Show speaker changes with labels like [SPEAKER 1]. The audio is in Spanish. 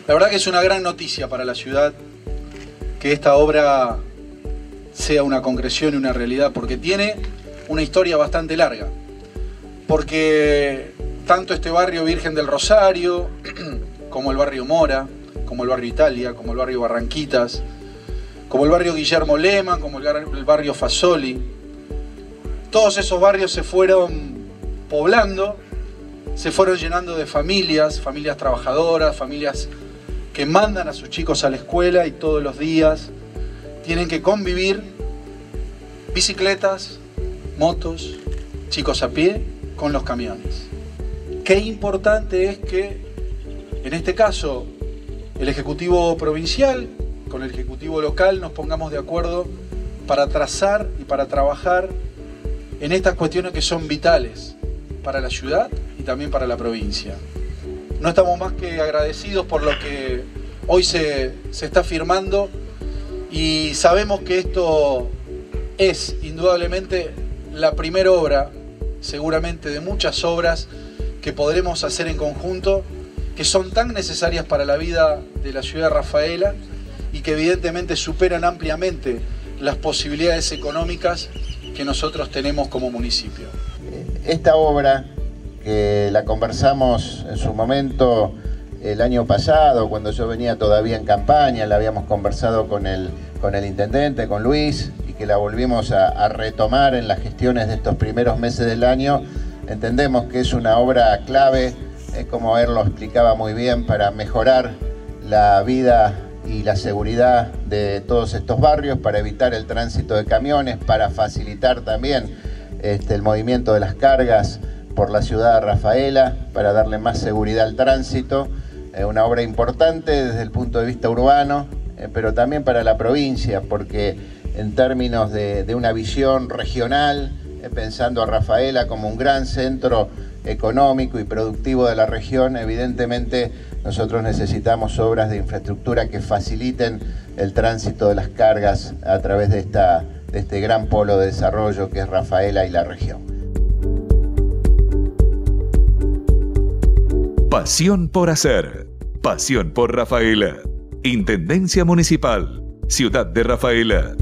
[SPEAKER 1] La verdad que es una gran noticia para la ciudad que esta obra sea una concreción y una realidad, porque tiene una historia bastante larga. Porque tanto este barrio Virgen del Rosario, como el barrio Mora, como el barrio Italia, como el barrio Barranquitas, como el barrio Guillermo Lehmann, como el barrio Fasoli, todos esos barrios se fueron poblando, se fueron llenando de familias, familias trabajadoras, familias que mandan a sus chicos a la escuela y todos los días tienen que convivir bicicletas, motos, chicos a pie con los camiones. Qué importante es que, en este caso, el Ejecutivo Provincial con el Ejecutivo Local nos pongamos de acuerdo para trazar y para trabajar en estas cuestiones que son vitales para la ciudad y también para la provincia. No estamos más que agradecidos por lo que hoy se está firmando y sabemos que esto es indudablemente la primera obra, seguramente de muchas obras que podremos hacer en conjunto, que son tan necesarias para la vida de la ciudad de Rafaela y que evidentemente superan ampliamente las posibilidades económicas que nosotros tenemos como municipio.
[SPEAKER 2] Esta obra, que la conversamos en su momento el año pasado, cuando yo venía todavía en campaña, la habíamos conversado con el intendente, con Luis, y que la volvimos a retomar en las gestiones de estos primeros meses del año. Entendemos que es una obra clave, como él lo explicaba muy bien, para mejorar la vida y la seguridad de todos estos barrios, para evitar el tránsito de camiones, para facilitar también el movimiento de las cargas por la ciudad de Rafaela, para darle más seguridad al tránsito. Una obra importante desde el punto de vista urbano, pero también para la provincia, porque en términos de una visión regional, pensando a Rafaela como un gran centro económico y productivo de la región, evidentemente nosotros necesitamos obras de infraestructura que faciliten el tránsito de las cargas a través de este gran polo de desarrollo que es Rafaela y la región.
[SPEAKER 3] Pasión por hacer, pasión por Rafaela. Intendencia Municipal, Ciudad de Rafaela.